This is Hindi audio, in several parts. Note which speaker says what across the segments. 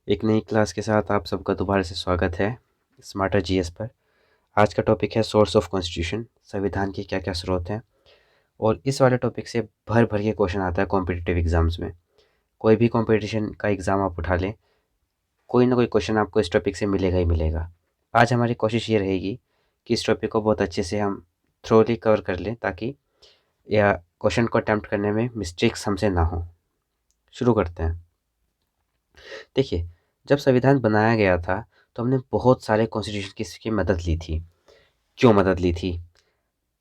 Speaker 1: एक नई क्लास के साथ आप सबका दोबारा से स्वागत है स्मार्टर जीएस पर। आज का टॉपिक है सोर्स ऑफ कॉन्स्टिट्यूशन, संविधान के क्या क्या स्रोत हैं। और इस वाले टॉपिक से भर भर के क्वेश्चन आता है कॉम्पिटिटिव एग्जाम्स में। कोई भी कंपटीशन का एग्ज़ाम आप उठा लें, कोई ना कोई क्वेश्चन आपको इस टॉपिक से मिलेगा ही मिलेगा। आज हमारी कोशिश ये रहेगी कि इस टॉपिक को बहुत अच्छे से हम थ्रोली कवर कर लें, ताकि या क्वेश्चन को अटैम्प्ट करने में मिस्टेक्स हमसे ना हो। शुरू करते हैं। देखिए, जब संविधान बनाया गया था तो हमने बहुत सारे कॉन्स्टिट्यूशन की मदद ली थी। क्यों मदद ली थी?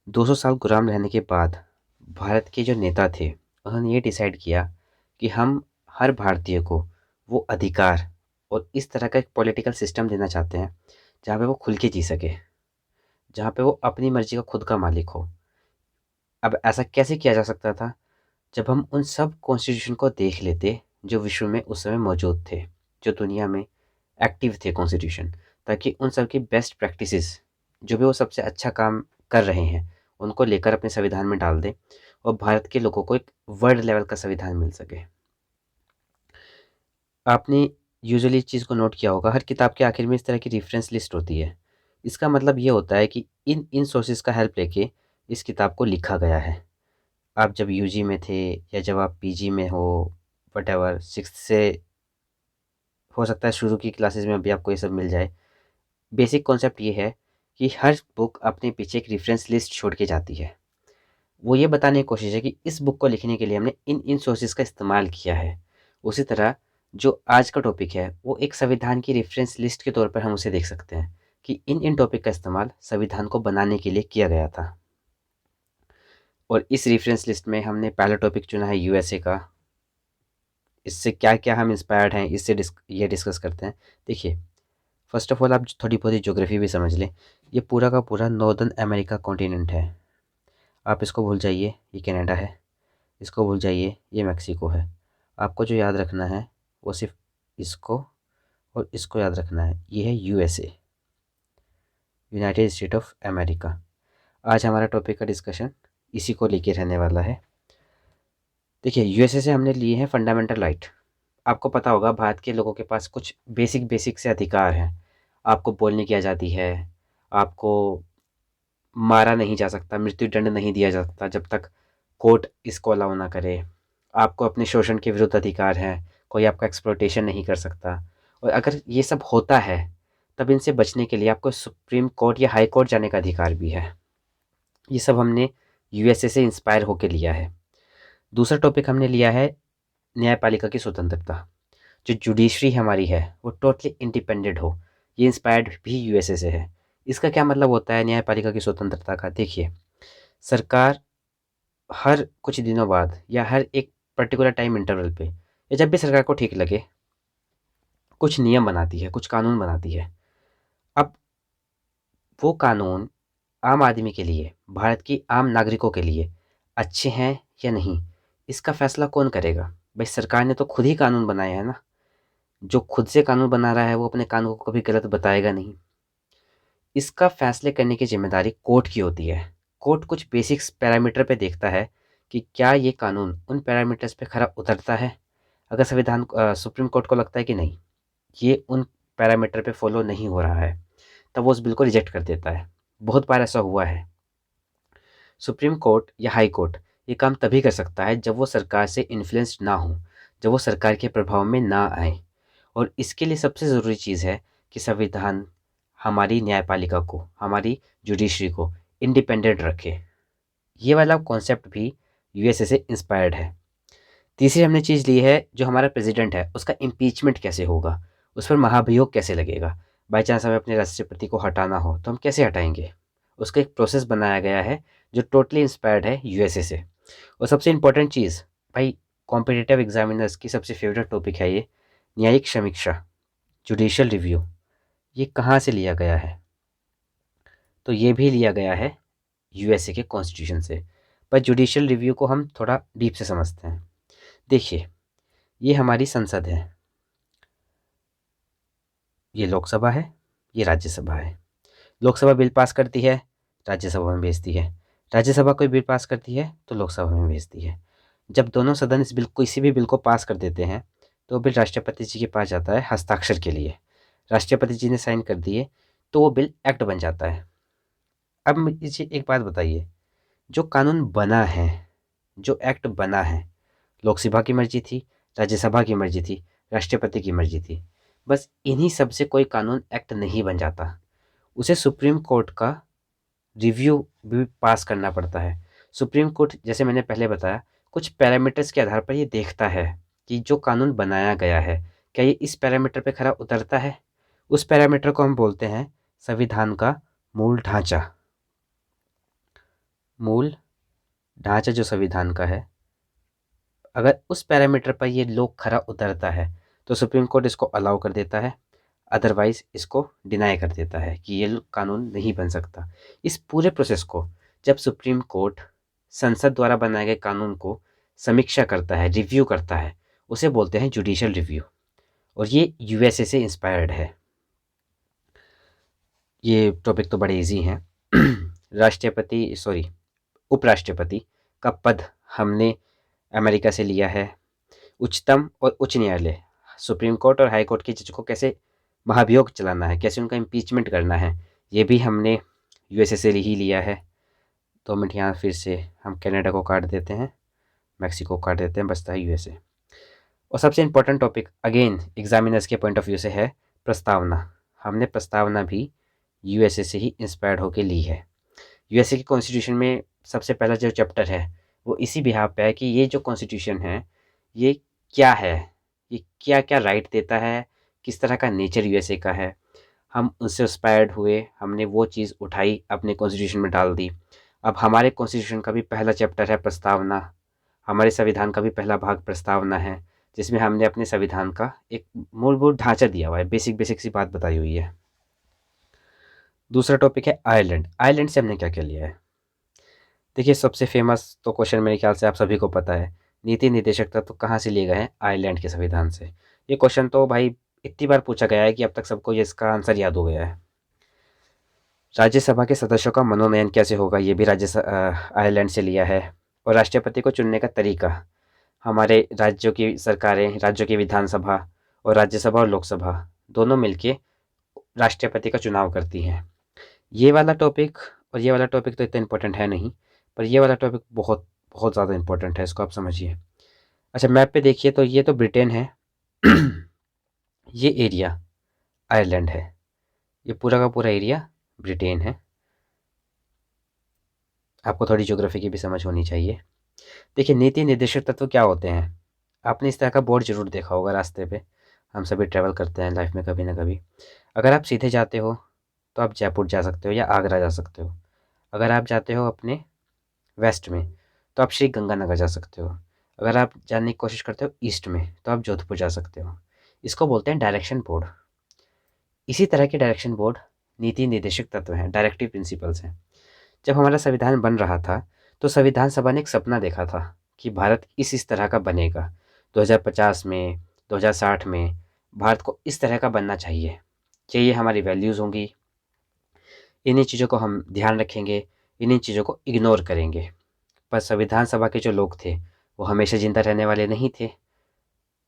Speaker 1: 200 साल गुलाम रहने के बाद भारत के जो नेता थे, उन्होंने ये डिसाइड किया कि हम हर भारतीय को वो अधिकार और इस तरह का एक पॉलिटिकल सिस्टम देना चाहते हैं जहाँ पे वो खुल के जी सके, जहाँ पे वो अपनी मर्जी का खुद का मालिक हो। अब ऐसा कैसे किया जा सकता था? जब हम उन सब कॉन्स्टिट्यूशन को देख लेते जो विश्व में उस समय मौजूद थे, जो दुनिया में एक्टिव थे कॉन्स्टिट्यूशन, ताकि उन सब की बेस्ट प्रैक्टिसेस, जो भी वो सबसे अच्छा काम कर रहे हैं, उनको लेकर अपने संविधान में डाल दें और भारत के लोगों को एक वर्ल्ड लेवल का संविधान मिल सके। आपने यूजुअली इस चीज़ को नोट किया होगा, हर किताब के आखिर में इस तरह की रेफरेंस लिस्ट होती है। इसका मतलब ये होता है कि इन इन सोर्सेज का हेल्प लेके इस किताब को लिखा गया है। आप जब यूजी में थे या जब आप पीजी में हो, वटेवर सिक्स्थ से, हो सकता है शुरू की क्लासेस में भी आपको ये सब मिल जाए। बेसिक कॉन्सेप्ट ये है कि हर बुक अपने पीछे एक रेफरेंस लिस्ट छोड़ के जाती है। वो ये बताने की कोशिश है कि इस बुक को लिखने के लिए हमने इन इन सोर्सेज का इस्तेमाल किया है। उसी तरह जो आज का टॉपिक है वो एक संविधान की रेफरेंस लिस्ट के तौर पर हम उसे देख सकते हैं कि इन इन टॉपिक का इस्तेमाल संविधान को बनाने के लिए किया गया था। और इस रेफरेंस लिस्ट में हमने पहला टॉपिक चुना है यूएसए का। इससे क्या क्या हम इंस्पायर्ड हैं, इससे ये डिस्कस करते हैं। देखिए, फर्स्ट ऑफ ऑल आप थोड़ी बहुत ही ज्योग्राफी भी समझ लें। ये पूरा का पूरा नॉर्दर्न अमेरिका कॉन्टिनेंट है। आप इसको भूल जाइए, ये कनाडा है। इसको भूल जाइए, ये मैक्सिको है। आपको जो याद रखना है वो सिर्फ इसको और इसको याद रखना है। ये है USA, United state of America. आज हमारा टॉपिक का डिस्कशन इसी को लेके रहने वाला है। देखिए, यूएसए से हमने लिए हैं फंडामेंटल राइट। आपको पता होगा भारत के लोगों के पास कुछ बेसिक बेसिक से अधिकार हैं। आपको बोलने की आज़ादी है, आपको मारा नहीं जा सकता, मृत्यु दंड नहीं दिया जा सकता जब तक कोर्ट इसको अलाउ ना करे। आपको अपने शोषण के विरुद्ध अधिकार है, कोई आपका एक्सप्लॉयटेशन नहीं कर सकता। और अगर ये सब होता है तब इनसे बचने के लिए आपको सुप्रीम कोर्ट या हाई कोर्ट जाने का अधिकार भी है। ये सब हमने यूएसए से इंस्पायर होकर लिया है। दूसरा टॉपिक हमने लिया है न्यायपालिका की स्वतंत्रता। जो जुडिशरी हमारी है वो टोटली इंडिपेंडेंट हो, ये इंस्पायर्ड भी यूएसए से है। इसका क्या मतलब होता है न्यायपालिका की स्वतंत्रता का? देखिए, सरकार हर कुछ दिनों बाद या हर एक पर्टिकुलर टाइम इंटरवल पे या जब भी सरकार को ठीक लगे कुछ नियम बनाती है, कुछ कानून बनाती है। अब वो कानून आम आदमी के लिए, भारत की आम नागरिकों के लिए अच्छे हैं या नहीं, इसका फैसला कौन करेगा? भाई, सरकार ने तो खुद ही कानून बनाए हैं ना। जो खुद से कानून बना रहा है वो अपने कानून को कभी गलत बताएगा नहीं। इसका फैसले करने की जिम्मेदारी कोर्ट की होती है। कोर्ट कुछ बेसिक्स पैरामीटर पे देखता है कि क्या ये कानून उन पैरामीटर्स पे खरा उतरता है। अगर सुप्रीम कोर्ट को लगता है कि नहीं, ये उन पैरामीटर पे फॉलो नहीं हो रहा है, तब वो उस बिल को रिजेक्ट कर देता है। बहुत बार ऐसा हुआ है। सुप्रीम कोर्ट या हाई कोर्ट ये काम तभी कर सकता है जब वो सरकार से इन्फ्लुएंस्ड ना हो, जब वो सरकार के प्रभाव में ना आए। और इसके लिए सबसे ज़रूरी चीज़ है कि संविधान हमारी न्यायपालिका को, हमारी जुडिशरी को इंडिपेंडेंट रखे। ये वाला कॉन्सेप्ट भी यूएसए से इंस्पायर्ड है। तीसरी हमने चीज़ ली है, जो हमारा प्रेसिडेंट है उसका इम्पीचमेंट कैसे होगा, उस पर महाभियोग कैसे लगेगा। बाई चांस हमें अपने राष्ट्रपति को हटाना हो तो हम कैसे हटाएंगे। उसका एक प्रोसेस बनाया गया है जो टोटली इंस्पायर्ड है यूएसए से। और सबसे इम्पोर्टेंट चीज़, भाई, कॉम्पिटिटिव एग्जामिनर्स की सबसे फेवरेट टॉपिक है ये, न्यायिक समीक्षा, जुडिशियल रिव्यू। ये कहाँ से लिया गया है? तो ये भी लिया गया है यूएसए के कॉन्स्टिट्यूशन से। पर जुडिशियल रिव्यू को हम थोड़ा डीप से समझते हैं। देखिए, ये हमारी संसद है, ये लोकसभा है, ये राज्यसभा है। लोकसभा बिल पास करती है, राज्यसभा में भेजती है। राज्यसभा कोई बिल पास करती है तो लोकसभा में भेजती है। जब दोनों सदन इस बिल, किसी भी बिल को पास कर देते हैं, तो वो बिल राष्ट्रपति जी के पास जाता है हस्ताक्षर के लिए। राष्ट्रपति जी ने साइन कर दिए तो वो बिल एक्ट बन जाता है। अब मुझे एक बात बताइए, जो कानून बना है, जो एक्ट बना है, लोकसभा की मर्जी थी, राज्यसभा की मर्जी थी, राष्ट्रपति की मर्जी थी, बस इन्हीं सब से कोई कानून एक्ट नहीं बन जाता। उसे सुप्रीम कोर्ट का रिव्यू भी पास करना पड़ता है। सुप्रीम कोर्ट, जैसे मैंने पहले बताया, कुछ पैरामीटर्स के आधार पर ये देखता है कि जो कानून बनाया गया है क्या ये इस पैरामीटर पे खरा उतरता है। उस पैरामीटर को हम बोलते हैं संविधान का मूल ढांचा। मूल ढांचा जो संविधान का है, अगर उस पैरामीटर पर ये लोग खरा उतरता है तो सुप्रीम कोर्ट इसको अलाउ कर देता है, अदरवाइज इसको डिनाई कर देता है कि ये कानून नहीं बन सकता। इस पूरे प्रोसेस को जब सुप्रीम कोर्ट संसद द्वारा बनाए गए कानून को समीक्षा करता है, रिव्यू करता है, उसे बोलते हैं जुडिशियल रिव्यू। और ये यूएसए से इंस्पायर्ड है। ये टॉपिक तो बड़े इजी हैं। उपराष्ट्रपति का पद हमने अमेरिका से लिया है। उच्चतम और उच्च न्यायालय, सुप्रीम कोर्ट और हाई कोर्ट के जज को कैसे महाभियोग चलाना है, कैसे उनका इम्पीचमेंट करना है, ये भी हमने यूएसए से ही लिया है। 2 मिनट यहाँ फिर से हम कनाडा को काट देते हैं, मैक्सिको को काट देते हैं, बचता है यूएसए। और सबसे इम्पोर्टेंट टॉपिक अगेन एग्जामिनर्स के पॉइंट ऑफ व्यू से है प्रस्तावना। हमने प्रस्तावना भी यूएसए से ही इंस्पायर्ड होकर ली है। यूएसए के कॉन्स्टिट्यूशन में सबसे पहला जो चैप्टर है वो इसी बिहाफ पे है कि ये जो कॉन्स्टिट्यूशन है ये क्या है, ये क्या क्या राइट देता है, किस तरह का नेचर यूएसए का है। हम उससे इंस्पायर्ड हुए, हमने वो चीज़ उठाई, अपने कॉन्स्टिट्यूशन में डाल दी। अब हमारे कॉन्स्टिट्यूशन का भी पहला चैप्टर है प्रस्तावना। हमारे संविधान का भी पहला भाग प्रस्तावना है, जिसमें हमने अपने संविधान का एक मूलभूत ढांचा दिया हुआ है, बेसिक बेसिक सी बात बताई हुई है। दूसरा टॉपिक है आयरलैंड। आयरलैंड से हमने क्या क्या लिया है? देखिए, सबसे फेमस तो क्वेश्चन मेरे ख्याल से आप सभी को पता है, नीति निर्देशक तत्व कहाँ से लिए गए हैं? आयरलैंड के संविधान से। ये क्वेश्चन तो भाई इतनी बार पूछा गया है कि अब तक सबको ये इसका आंसर याद हो गया है। राज्यसभा के सदस्यों का मनोनयन कैसे होगा? ये भी आयरलैंड से लिया है। और राष्ट्रपति को चुनने का तरीका, हमारे राज्यों की सरकारें, राज्यों की विधानसभा और राज्यसभा और लोकसभा दोनों मिलके राष्ट्रपति का चुनाव करती हैं। ये वाला टॉपिक और ये वाला टॉपिक तो इतना इम्पोर्टेंट है नहीं, पर ये वाला टॉपिक बहुत बहुत ज़्यादा इम्पोर्टेंट है, इसको आप समझिए। अच्छा, मैप पे देखिए तो ये तो ब्रिटेन है। ये एरिया आयरलैंड है, ये पूरा का पूरा एरिया ब्रिटेन है। आपको थोड़ी ज्योग्राफी की भी समझ होनी चाहिए। देखिए, नीति निर्देशक तत्व क्या होते हैं? आपने इस तरह का बोर्ड जरूर देखा होगा रास्ते पे। हम सभी ट्रैवल करते हैं लाइफ में कभी ना कभी। अगर आप सीधे जाते हो तो आप जयपुर जा सकते हो या आगरा जा सकते हो। अगर आप जाते हो अपने वेस्ट में तो आप श्री गंगानगर जा सकते हो। अगर आप जानने की कोशिश करते हो ईस्ट में तो आप जोधपुर जा सकते हो। इसको बोलते हैं डायरेक्शन बोर्ड। इसी तरह के डायरेक्शन बोर्ड नीति निर्देशक तत्व हैं, डायरेक्टिव प्रिंसिपल्स हैं। जब हमारा संविधान बन रहा था तो संविधान सभा ने एक सपना देखा था कि भारत इस तरह का बनेगा। 2050 में, 2060 में भारत को इस तरह का बनना चाहिए। ये हमारी वैल्यूज़ होंगी, इन्हीं चीज़ों को हम ध्यान रखेंगे, इन्हीं चीज़ों को इग्नोर करेंगे। पर संविधान सभा के जो लोग थे वो हमेशा ज़िंदा रहने वाले नहीं थे।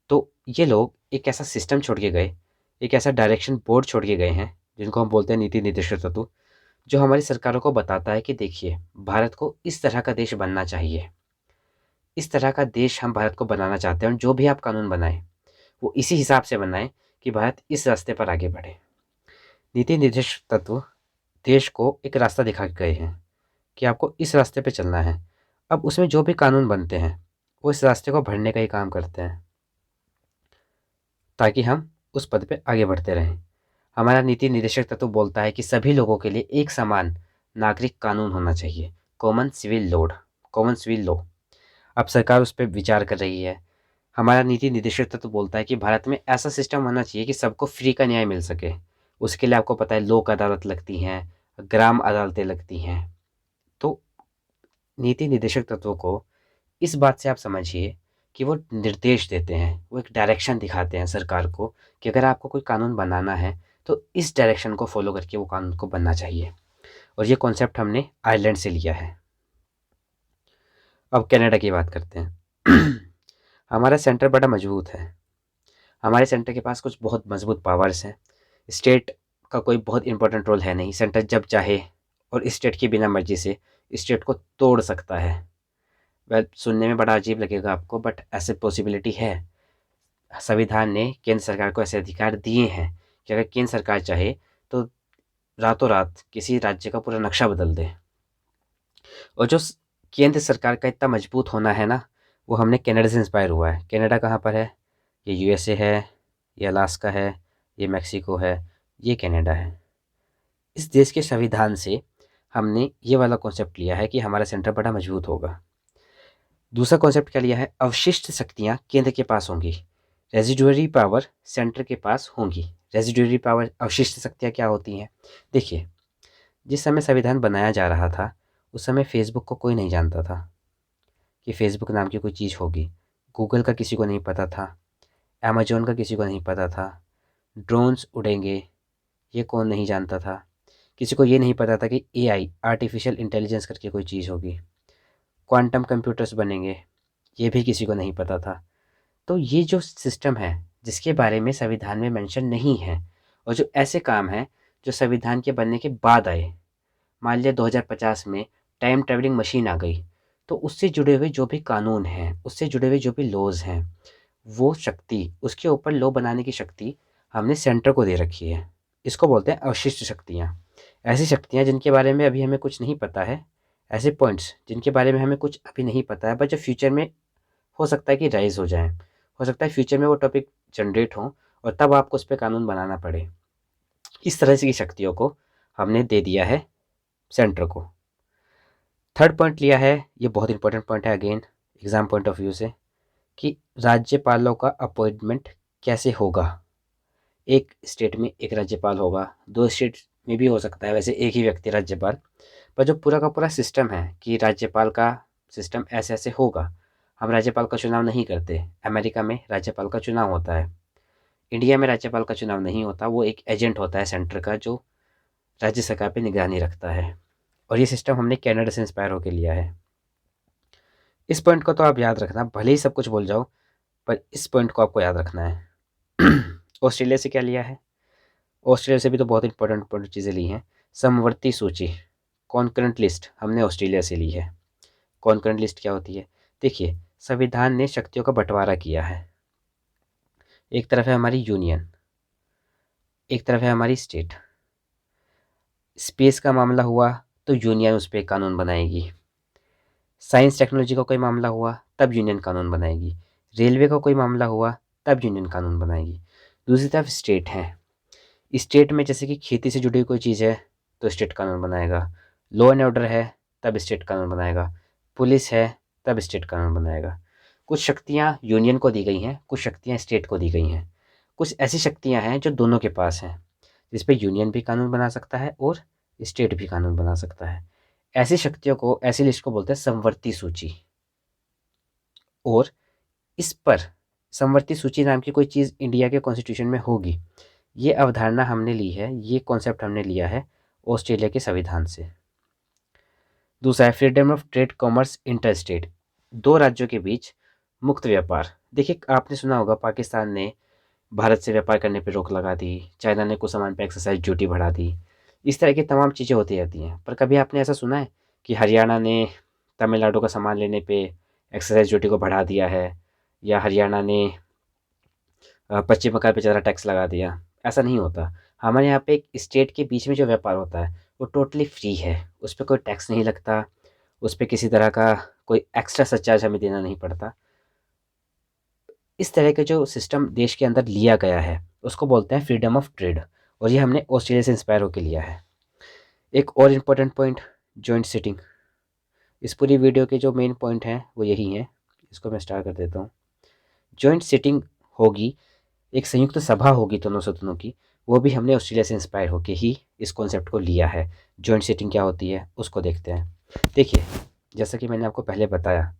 Speaker 1: तो ये लोग एक ऐसा सिस्टम छोड़ के गए, एक ऐसा डायरेक्शन बोर्ड छोड़ के गए हैं जिनको हम बोलते हैं नीति निर्देशक तत्व, जो हमारी सरकारों को बताता है कि देखिए, भारत को इस तरह का देश बनना चाहिए, इस तरह का देश हम भारत को बनाना चाहते हैं। और जो भी आप कानून बनाएं वो इसी हिसाब से बनाएं कि भारत इस रास्ते पर आगे बढ़े। नीति निर्देशक तत्व देश को एक रास्ता दिखा के गए हैं कि आपको इस रास्ते पे चलना है। अब उसमें जो भी कानून बनते हैं वो इस रास्ते को भरने का ही काम करते हैं, ताकि हम उस पद पे आगे बढ़ते रहें। हमारा नीति निर्देशक तत्व बोलता है कि सभी लोगों के लिए एक समान नागरिक कानून होना चाहिए, कॉमन सिविल लॉ। अब सरकार उस पर विचार कर रही है। हमारा नीति निर्देशक तत्व बोलता है कि भारत में ऐसा सिस्टम होना चाहिए कि सबको फ्री का न्याय मिल सके। उसके लिए आपको पता है लोक अदालत लगती हैं, ग्राम अदालतें लगती हैं। तो नीति निर्देशक तत्वों को इस बात से आप समझिए कि वो निर्देश देते हैं, वो एक डायरेक्शन दिखाते हैं सरकार को कि अगर आपको कोई कानून बनाना है तो इस डायरेक्शन को फॉलो करके वो कानून को बनना चाहिए। और ये कॉन्सेप्ट हमने आयरलैंड से लिया है। अब कनाडा की बात करते हैं। हमारा सेंटर बड़ा मजबूत है। हमारे सेंटर के पास कुछ बहुत मजबूत पावर्स हैं। स्टेट का कोई बहुत इंपॉर्टेंट रोल है नहीं। सेंटर जब चाहे और स्टेट की बिना मर्जी से स्टेट को तोड़ सकता है। वेल, सुनने में बड़ा अजीब लगेगा आपको, बट ऐसे पॉसिबिलिटी है। संविधान ने केंद्र सरकार को ऐसे अधिकार दिए हैं कि अगर केंद्र सरकार चाहे तो रातों रात किसी राज्य का पूरा नक्शा बदल दे। और जो केंद्र सरकार का इतना मजबूत होना है ना, वो हमने कनाडा से इंस्पायर हुआ है। कनाडा कहाँ पर है? ये यूएसए है, ये अलास्का है, ये मैक्सिको है, ये कनाडा है। इस देश के संविधान से हमने ये वाला कॉन्सेप्ट लिया है कि हमारा सेंटर बड़ा मजबूत होगा। दूसरा कॉन्सेप्ट क्या लिया है? अवशिष्ट शक्तियाँ केंद्र के पास होंगी, रेजिडुअरी पावर सेंटर के पास होंगी। रेजिडुअरी पावर, अवशिष्ट शक्तियाँ क्या होती हैं? देखिए, जिस समय संविधान बनाया जा रहा था उस समय फेसबुक को कोई नहीं जानता था कि फेसबुक नाम की कोई चीज़ होगी। गूगल का किसी को नहीं पता था, अमेजोन का किसी को नहीं पता था। ड्रोन्स उड़ेंगे ये कौन नहीं जानता था। किसी को ये नहीं पता था कि एआई, आर्टिफिशियल इंटेलिजेंस करके कोई चीज़ होगी। क्वांटम कंप्यूटर्स बनेंगे, ये भी किसी को नहीं पता था। तो ये जो सिस्टम है जिसके बारे में संविधान में मेंशन नहीं है, और जो ऐसे काम हैं जो संविधान के बनने के बाद आए, मान लिया 2050 में टाइम ट्रैवलिंग मशीन आ गई, तो उससे जुड़े हुए जो भी कानून हैं, उससे जुड़े हुए जो भी लॉज हैं, वो शक्ति, उसके ऊपर लॉ बनाने की शक्ति हमने सेंटर को दे रखी है। इसको बोलते हैं अवशिष्ट शक्तियाँ। ऐसी शक्तियाँ जिनके बारे में अभी हमें कुछ नहीं पता है, ऐसे पॉइंट्स जिनके बारे में हमें कुछ अभी नहीं पता है, बट जो फ्यूचर में हो सकता है कि राइज हो जाए, हो सकता है फ्यूचर में वो टॉपिक जनरेट हो और तब आपको उस पर कानून बनाना पड़े। इस तरह से की शक्तियों को हमने दे दिया है सेंटर को। थर्ड पॉइंट लिया है, ये बहुत इंपॉर्टेंट पॉइंट है again exam point of view से, कि राज्यपालों का अपॉइंटमेंट कैसे होगा। एक स्टेट में एक राज्यपाल होगा, दो स्टेट में भी हो सकता है वैसे एक ही व्यक्ति राज्यपाल, पर जो पूरा का पूरा सिस्टम है कि राज्यपाल का सिस्टम ऐसे ऐसे होगा। हम राज्यपाल का चुनाव नहीं करते। अमेरिका में राज्यपाल का चुनाव होता है। इंडिया में राज्यपाल का चुनाव नहीं होता, वो एक एजेंट होता है सेंटर का जो राज्य सरकार पे निगरानी रखता है। और ये सिस्टम हमने कनाडा से इंस्पायर होकर लिया है। इस पॉइंट को तो आप याद रखना, भले ही सब कुछ बोल जाओ, पर इस पॉइंट को आपको याद रखना है। ऑस्ट्रेलिया से क्या लिया है? ऑस्ट्रेलिया से भी तो बहुत इंपॉर्टेंट इंपॉर्टेंट चीज़ें ली हैं। समवर्ती सूची, कॉन्करेंट लिस्ट हमने ऑस्ट्रेलिया से ली है। कॉन्करेंट लिस्ट क्या होती है? देखिए, संविधान ने शक्तियों का बंटवारा किया है। एक तरफ है हमारी यूनियन, एक तरफ है हमारी स्टेट। स्पेस का मामला हुआ तो यूनियन उस पर कानून बनाएगी। साइंस टेक्नोलॉजी का कोई मामला हुआ तब यूनियन कानून बनाएगी। रेलवे का कोई मामला हुआ तब यूनियन कानून बनाएगी। दूसरी तरफ स्टेट है। स्टेट में जैसे कि खेती से जुड़ी कोई चीज़ है तो स्टेट कानून बनाएगा। लॉ एंड ऑर्डर है तब स्टेट कानून बनाएगा। पुलिस है तब स्टेट कानून बनाएगा। कुछ शक्तियाँ यूनियन को दी गई हैं, कुछ शक्तियाँ स्टेट को दी गई हैं। कुछ ऐसी शक्तियाँ हैं जो दोनों के पास हैं, जिस पे यूनियन भी कानून बना सकता है और स्टेट भी कानून बना सकता है। ऐसी शक्तियों को, ऐसी लिस्ट को बोलते हैं समवर्ती सूची। और इस पर समवर्ती सूची नाम की कोई चीज़ इंडिया के कॉन्स्टिट्यूशन में होगी, ये अवधारणा हमने ली है, ये कॉन्सेप्ट हमने लिया है ऑस्ट्रेलिया के संविधान से। दूसरा है freedom of trade commerce inter state, दो राज्यों के बीच मुक्त व्यापार। देखिए, आपने सुना होगा पाकिस्तान ने भारत से व्यापार करने पर रोक लगा दी, चाइना ने कुछ सामान पर एक्साइज ड्यूटी बढ़ा दी। इस तरह की तमाम चीज़ें होती रहती हैं, पर कभी आपने ऐसा सुना है कि हरियाणा ने तमिलनाडु का सामान लेने पे एक्साइज ड्यूटी को बढ़ा दिया है, या हरियाणा ने पश्चिम बंगाल पे ज़्यादा टैक्स लगा दिया? ऐसा नहीं होता। हमारे यहाँ पे एक स्टेट के बीच में जो व्यापार होता है वो टोटली फ्री है, उस पर कोई टैक्स नहीं लगता, उस पर किसी तरह का कोई एक्स्ट्रा सरचार्ज हमें देना नहीं पड़ता। इस तरह का जो सिस्टम देश के अंदर लिया गया है उसको बोलते हैं फ्रीडम ऑफ ट्रेड, और ये हमने ऑस्ट्रेलिया से इंस्पायर होकर लिया है। एक और इम्पोर्टेंट पॉइंट, जॉइंट सिटिंग। इस पूरी वीडियो के जो मेन पॉइंट हैं वो यही हैं, इसको मैं स्टार्ट कर देता हूँ। जॉइंट सिटिंग होगी, एक संयुक्त सभा होगी दोनों सदनों की, वो भी हमने ऑस्ट्रेलिया से इंस्पायर होकर ही इस कॉन्सेप्ट को लिया है। जॉइंट सिटिंग क्या होती है उसको देखते हैं। देखिए, जैसा कि मैंने आपको पहले बताया,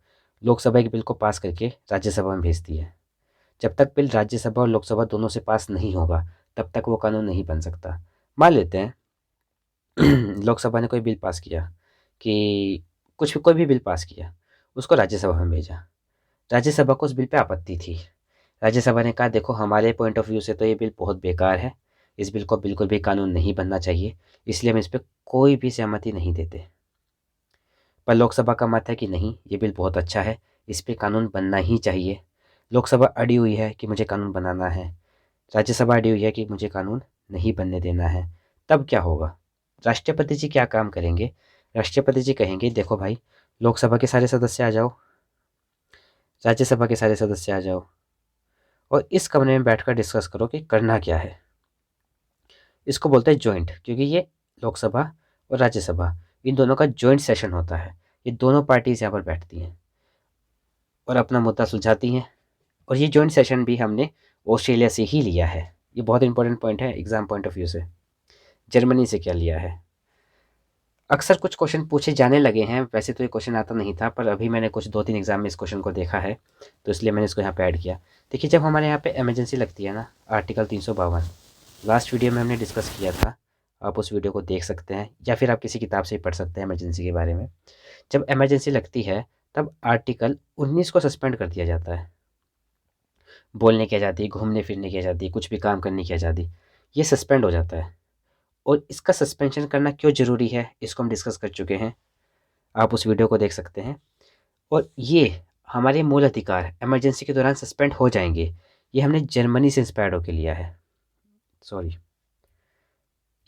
Speaker 1: लोकसभा एक बिल को पास करके राज्यसभा में भेजती है। जब तक बिल राज्यसभा और लोकसभा दोनों से पास नहीं होगा तब तक वो कानून नहीं बन सकता। मान लेते हैं लोकसभा ने कोई बिल पास किया, कि कोई भी बिल पास किया, उसको राज्यसभा में भेजा। राज्यसभा को उस बिल पे आपत्ति थी। राज्यसभा ने कहा देखो हमारे पॉइंट ऑफ व्यू से तो ये बिल बहुत बेकार है, इस बिल को बिल्कुल भी कानून नहीं बनना चाहिए, इसलिए हम इस पर कोई भी सहमति नहीं देते। पर लोकसभा का मत है कि नहीं, ये बिल बहुत अच्छा है, इस पे कानून बनना ही चाहिए। लोकसभा अड़ी हुई है कि मुझे कानून बनाना है, राज्यसभा अड़ी हुई है कि मुझे कानून नहीं बनने देना है। तब क्या होगा? राष्ट्रपति जी क्या काम करेंगे? राष्ट्रपति जी कहेंगे देखो भाई, लोकसभा के सारे सदस्य आ जाओ, राज्यसभा के सारे सदस्य आ जाओ और इस कमरे में बैठकर डिस्कस करो कि करना क्या है। इसको बोलते हैं जॉइंट, क्योंकि ये लोकसभा और राज्यसभा इन दोनों का जॉइंट सेशन होता है। ये दोनों पार्टीज यहाँ पर बैठती हैं और अपना मुद्दा सुलझाती हैं। और ये जॉइंट सेशन भी हमने ऑस्ट्रेलिया से ही लिया है। ये बहुत इंपॉर्टेंट पॉइंट है एग्जाम पॉइंट ऑफ व्यू से। जर्मनी से क्या लिया है? अक्सर कुछ क्वेश्चन पूछे जाने लगे हैं, वैसे तो ये क्वेश्चन आता नहीं था, पर अभी मैंने कुछ 2-3 एग्जाम में इस क्वेश्चन को देखा है, तो इसलिए मैंने इसको यहाँ पे ऐड किया। देखिए, जब हमारे यहाँ पे इमरजेंसी लगती है ना, आर्टिकल 352 लास्ट वीडियो में हमने डिस्कस किया था, आप उस वीडियो को देख सकते हैं या फिर आप किसी किताब से ही पढ़ सकते हैं इमरजेंसी के बारे में। जब इमरजेंसी लगती है तब आर्टिकल 19 को सस्पेंड कर दिया जाता है। बोलने की आज़ादी, घूमने फिरने की आज़ादी, कुछ भी काम करने की आज़ादी, ये सस्पेंड हो जाता है। और इसका सस्पेंशन करना क्यों ज़रूरी है, इसको हम डिस्कस कर चुके हैं, आप उस वीडियो को देख सकते हैं। और ये हमारे मूल अधिकार इमरजेंसी के दौरान सस्पेंड हो जाएंगे। ये हमने जर्मनी से इंस्पायर्ड होकर लिया है, सॉरी,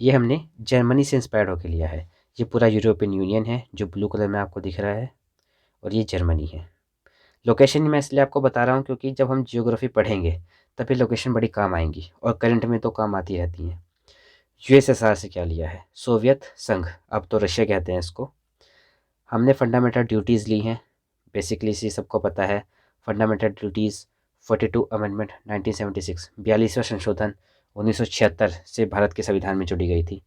Speaker 1: ये हमने जर्मनी से इंस्पायर्ड होकर लिया है। ये पूरा यूरोपियन यूनियन है जो ब्लू कलर में आपको दिख रहा है, और ये जर्मनी है। लोकेशन मैं इसलिए आपको बता रहा हूँ क्योंकि जब हम जियोग्राफी पढ़ेंगे तब ये लोकेशन बड़ी काम आएंगी, और करंट में तो काम आती रहती हैं। यूएसएसआर से क्या लिया है? सोवियत संघ, अब तो रशिया कहते हैं इसको। हमने फंडामेंटल ड्यूटीज़ ली हैं, बेसिकली इसी सबको पता है। फंडामेंटल ड्यूटीज़ 42 अमेंडमेंट 1976, 42वां संशोधन 1976 से भारत के संविधान में जोड़ी गई थी।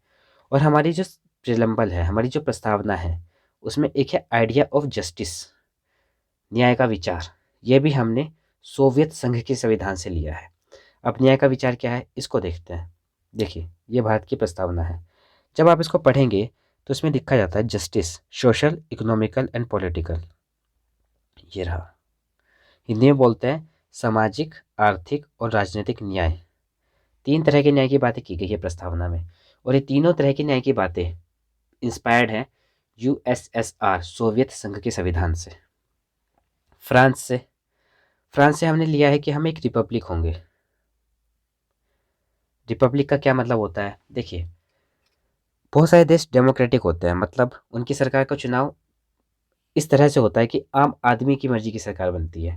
Speaker 1: और हमारी जो प्रिलम्बल है, हमारी जो प्रस्तावना है, उसमें एक है आइडिया ऑफ जस्टिस, न्याय का विचार। यह भी हमने सोवियत संघ के संविधान से लिया है। अब न्याय का विचार क्या है, इसको देखते हैं। देखिए, ये भारत की प्रस्तावना है। जब आप इसको पढ़ेंगे तो इसमें लिखा जाता है justice, social, economical and political. ये रहा। हिंदी में बोलते हैं सामाजिक, आर्थिक और राजनीतिक न्याय। 3 तरह के न्याय की बातें की गई है प्रस्तावना में, और ये तीनों तरह की न्याय की बातें इंस्पायर्ड हैं यूएसएसआर, सोवियत संघ के संविधान से। फ्रांस से हमने लिया है कि हम एक रिपब्लिक होंगे। रिपब्लिक का क्या मतलब होता है? देखिए, बहुत सारे देश डेमोक्रेटिक होते हैं, मतलब उनकी सरकार का चुनाव इस तरह से होता है कि आम आदमी की मर्जी की सरकार बनती है।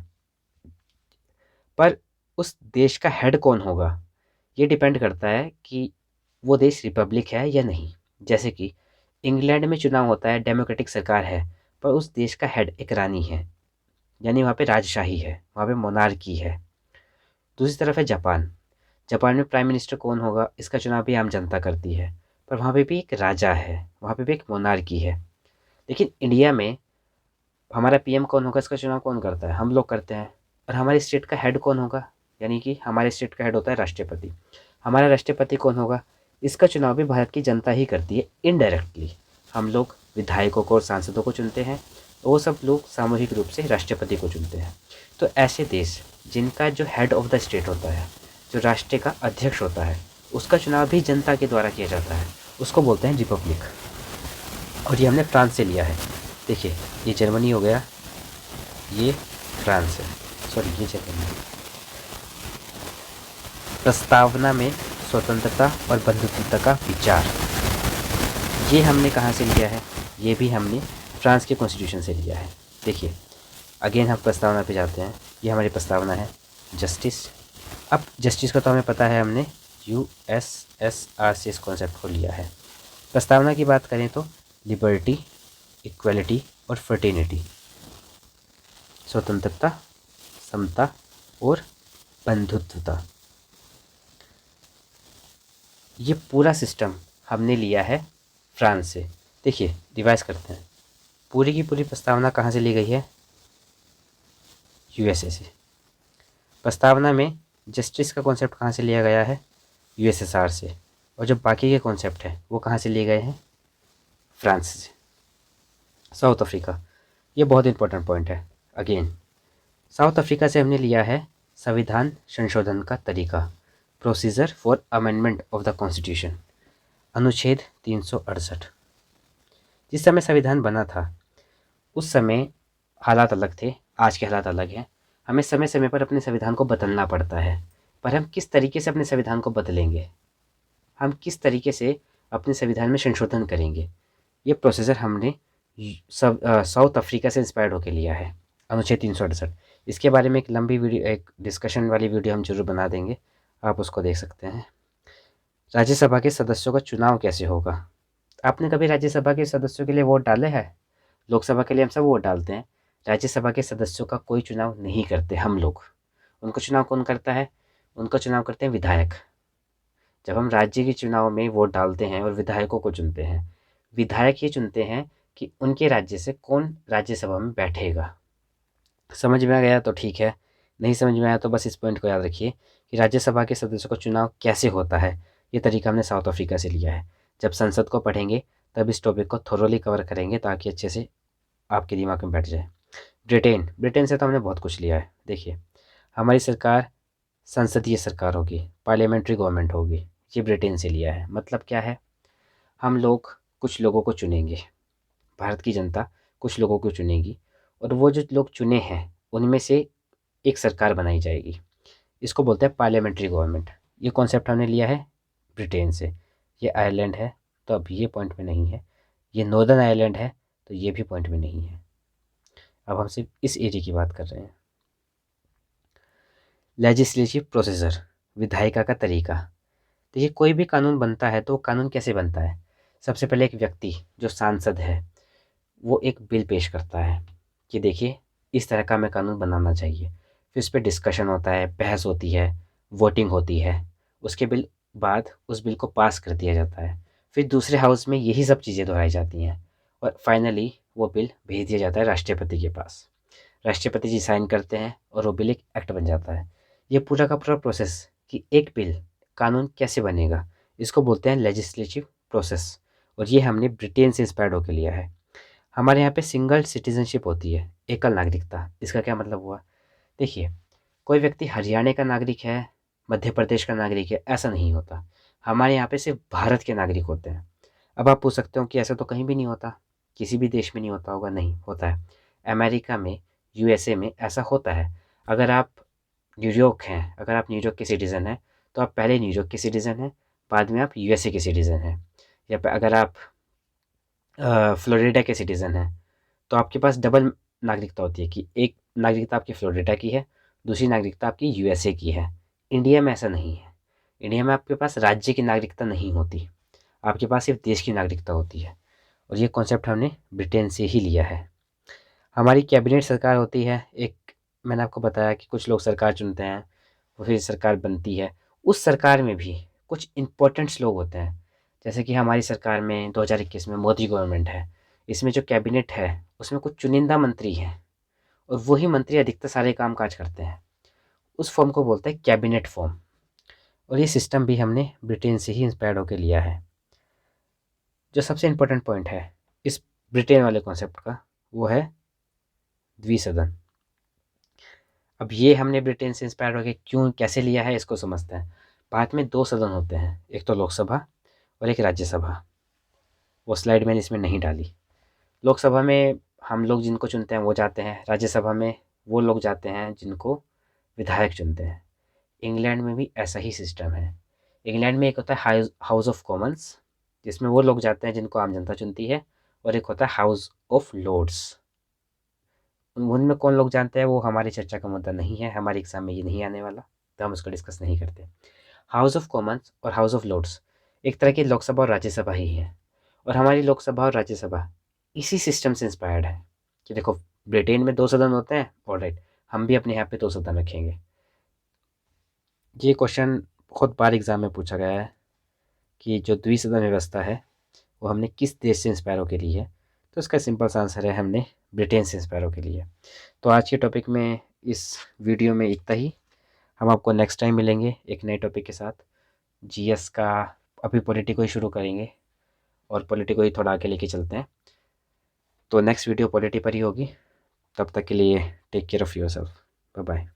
Speaker 1: पर उस देश का हेड कौन होगा, ये डिपेंड करता है कि वो देश रिपब्लिक है या नहीं। जैसे कि इंग्लैंड में चुनाव होता है, डेमोक्रेटिक सरकार है, पर उस देश का हेड एक रानी है, यानी वहाँ पे राजशाही है, वहाँ पे मोनार्की है। दूसरी तरफ है जापान। जापान में प्राइम मिनिस्टर कौन होगा, इसका चुनाव भी आम जनता करती है, पर वहाँ पे भी एक राजा है, वहाँ पे भी एक मोनार्की है। लेकिन इंडिया में हमारा पीएम कौन होगा, इसका चुनाव कौन करता है? हम लोग करते हैं। और हमारे स्टेट का हेड कौन होगा, यानी कि हमारे स्टेट का हेड होता है राष्ट्रपति। हमारा राष्ट्रपति कौन होगा, इसका चुनाव भी भारत की जनता ही करती है इनडायरेक्टली। हम लोग विधायकों को और सांसदों को चुनते हैं, वो सब लोग सामूहिक रूप से राष्ट्रपति को चुनते हैं। तो ऐसे देश जिनका जो हेड ऑफ द स्टेट होता है, जो राष्ट्र का अध्यक्ष होता है, उसका चुनाव भी जनता के द्वारा किया जाता है, उसको बोलते हैं रिपब्लिक। और ये हमने फ्रांस से लिया है। देखिए, ये जर्मनी हो गया, ये फ्रांस है, सॉरी ये जर्मनी। प्रस्तावना में स्वतंत्रता और बंधुत्वता का विचार, ये हमने कहाँ से लिया है? ये भी हमने फ्रांस के कॉन्स्टिट्यूशन से लिया है। देखिए, अगेन हम प्रस्तावना पे जाते हैं। ये हमारी प्रस्तावना है जस्टिस। अब जस्टिस का तो हमें पता है, हमने यूएसएसआर से इस कॉन्सेप्ट को लिया है। प्रस्तावना की बात करें तो लिबर्टी, इक्वलिटी और फ्रेटर्निटी, स्वतंत्रता, समता और बंधुत्वता, ये पूरा सिस्टम हमने लिया है फ्रांस से। देखिए, रिवाइज करते हैं। पूरी की पूरी प्रस्तावना कहाँ से ली गई है? यूएसए से। प्रस्तावना में जस्टिस का कॉन्सेप्ट कहाँ से लिया गया है? यूएसएसआर से। और जो बाकी के कॉन्सेप्ट हैं वो कहाँ से लिए गए हैं? फ्रांस से। साउथ अफ्रीका, ये बहुत इंपॉर्टेंट पॉइंट है। अगेन, साउथ अफ्रीका से हमने लिया है संविधान संशोधन का तरीका, procedure for amendment of the constitution. अनुच्छेद 368। जिस समय संविधान बना था उस समय हालात अलग थे, आज के हालात अलग हैं। हमें समय समय पर अपने संविधान को बदलना पड़ता है, पर हम किस तरीके से अपने संविधान को बदलेंगे, हम किस तरीके से अपने संविधान में संशोधन करेंगे, ये प्रोसीजर हमने साउथ अफ्रीका से इंस्पायर्ड होकर लिया है। अनुच्छेद 368, इसके बारे में एक लंबी वीडियो, एक डिस्कशन वाली वीडियो हम जरूर बना देंगे, आप उसको देख सकते हैं। राज्यसभा के सदस्यों का चुनाव कैसे होगा? आपने कभी राज्यसभा के सदस्यों के लिए वोट डाले हैं? लोकसभा के लिए हम सब वोट डालते हैं, राज्यसभा के सदस्यों का कोई चुनाव नहीं करते हम लोग। उनका चुनाव कौन करता है? उनका चुनाव करते हैं विधायक। जब हम राज्य के चुनाव में वोट डालते हैं और विधायकों को चुनते हैं, विधायक ये चुनते हैं कि उनके राज्य से कौन राज्यसभा में बैठेगा। समझ में आ गया तो ठीक है, नहीं समझ में आया तो बस इस पॉइंट को याद रखिए कि राज्यसभा के सदस्यों का चुनाव कैसे होता है, ये तरीका हमने साउथ अफ्रीका से लिया है। जब संसद को पढ़ेंगे तब इस टॉपिक को थोरोली कवर करेंगे ताकि अच्छे से आपके दिमाग में बैठ जाए। ब्रिटेन से तो हमने बहुत कुछ लिया है। देखिए, हमारी सरकार संसदीय सरकार होगी, पार्लियामेंट्री गवर्नमेंट होगी, ये ब्रिटेन से लिया है। मतलब क्या है, हम लोग कुछ लोगों को चुनेंगे, भारत की जनता कुछ लोगों को चुनेगी और वो जो लोग चुने हैं उनमें से एक सरकार बनाई जाएगी। इसको बोलते हैं पार्लियामेंट्री गवर्नमेंट। ये कॉन्सेप्ट हमने लिया है ब्रिटेन से। ये आयरलैंड है तो अब ये पॉइंट में नहीं है, ये नॉर्दर्न आयरलैंड है तो ये भी पॉइंट में नहीं है। अब हम सिर्फ इस एरिया की बात कर रहे हैं। लेजिस्लेटिव प्रोसीजर, विधायिका का तरीका। देखिए, कोई भी कानून बनता है तो कानून कैसे बनता है? सबसे पहले एक व्यक्ति जो सांसद है वो एक बिल पेश करता है कि देखिए इस तरह का हमें कानून बनाना चाहिए। फिर उस पर डिस्कशन होता है, बहस होती है, वोटिंग होती है। उसके बाद उस बिल को पास कर दिया जाता है। फिर दूसरे हाउस में यही सब चीज़ें दोहराई जाती हैं और फाइनली वो बिल भेज दिया जाता है राष्ट्रपति के पास। राष्ट्रपति जी साइन करते हैं और वो बिल एक एक्ट बन जाता है। ये पूरा का पूरा प्रोसेस कि एक बिल कानून कैसे बनेगा, इसको बोलते हैं लेजिस्लेटिव प्रोसेस। और ये हमने ब्रिटेन से इंस्पायर्ड होकर लिया है। हमारे यहाँ पे सिंगल सिटीजनशिप होती है, एकल नागरिकता। इसका क्या मतलब हुआ? देखिए, कोई व्यक्ति हरियाणा का नागरिक है, मध्य प्रदेश का नागरिक है, ऐसा नहीं होता। हमारे यहाँ पे सिर्फ भारत के नागरिक होते हैं। अब आप पूछ सकते हो कि ऐसा तो कहीं भी नहीं होता, किसी भी देश में नहीं होता होगा। नहीं होता है। अमेरिका में, यूएसए में ऐसा होता है। अगर आप न्यूयॉर्क हैं, अगर आप न्यूयॉर्क के सिटीज़न हैं तो आप पहले न्यूयॉर्क के सिटीज़न हैं, बाद में आप यूएसए के सिटीज़न हैं। या अगर आप फ्लोरिडा के सिटीज़न हैं तो आपके पास डबल नागरिकता होती है कि एक नागरिकता आपकी फ्लोरिडा की है, दूसरी नागरिकता आपकी यूएसए की है। इंडिया में ऐसा नहीं है। इंडिया में आपके पास राज्य की नागरिकता नहीं होती, आपके पास सिर्फ देश की नागरिकता होती है। और ये कॉन्सेप्ट हमने ब्रिटेन से ही लिया है। हमारी कैबिनेट सरकार होती है एक, मैंने आपको बताया कि कुछ लोग सरकार चुनते हैं, वो फिर सरकार बनती है। उस सरकार में भी कुछ इम्पोर्टेंट्स लोग होते हैं। जैसे कि हमारी सरकार में 2021 में मोदी गवर्नमेंट है, इसमें जो कैबिनेट है उसमें कुछ चुनिंदा मंत्री हैं और वही मंत्री अधिकतर सारे काम काज करते हैं। उस फॉर्म को बोलते हैं कैबिनेट फॉर्म। और ये सिस्टम भी हमने ब्रिटेन से ही इंस्पायर्ड होकर लिया है। जो सबसे इम्पोर्टेंट पॉइंट है इस ब्रिटेन वाले कॉन्सेप्ट का, वो है द्विसदन। अब ये हमने ब्रिटेन से इंस्पायर होकर क्यों कैसे लिया है इसको समझते हैं। भारत में 2 सदन होते हैं, एक तो लोकसभा और एक राज्यसभा। वो स्लाइड मैंने इसमें नहीं डाली। लोकसभा में हम लोग जिनको चुनते हैं वो जाते हैं, राज्यसभा में वो लोग जाते हैं जिनको विधायक चुनते हैं। इंग्लैंड में भी ऐसा ही सिस्टम है। इंग्लैंड में एक होता है हाउस ऑफ कॉमन्स, जिसमें वो लोग जाते हैं जिनको आम जनता चुनती है, और एक होता है हाउस ऑफ लॉर्ड्स। उनमें कौन लोग जानते हैं वो हमारी चर्चा का मुद्दा नहीं है, हमारे एग्जाम में ये नहीं आने वाला, तो हम उसको डिस्कस नहीं करते। हाउस ऑफ कॉमन्स और हाउस ऑफ लॉर्ड्स एक तरह की लोकसभा और राज्यसभा ही है। और हमारी लोकसभा और राज्यसभा इसी सिस्टम से इंस्पायर्ड है कि देखो, ब्रिटेन में 2 सदन होते हैं, ऑलराइट, हम भी अपने यहाँ पे 2 सदन रखेंगे। ये क्वेश्चन बहुत बार एग्जाम में पूछा गया है कि जो द्विसदन व्यवस्था है वो हमने किस देश से इंस्पायर होकर ली है, तो इसका सिंपल सा आंसर है हमने ब्रिटेन से इंस्पायर होकर ली है। तो आज के टॉपिक में, इस वीडियो में इतना ही। हम आपको नेक्स्ट टाइम मिलेंगे एक नए टॉपिक के साथ। जीएस का अभी पॉलिटी को ही शुरू करेंगे और पॉलिटी को ही थोड़ा आगे लेके चलते हैं। तो नेक्स्ट वीडियो पॉलिटी पर ही होगी। तब तक के लिए take care of yourself. Bye bye.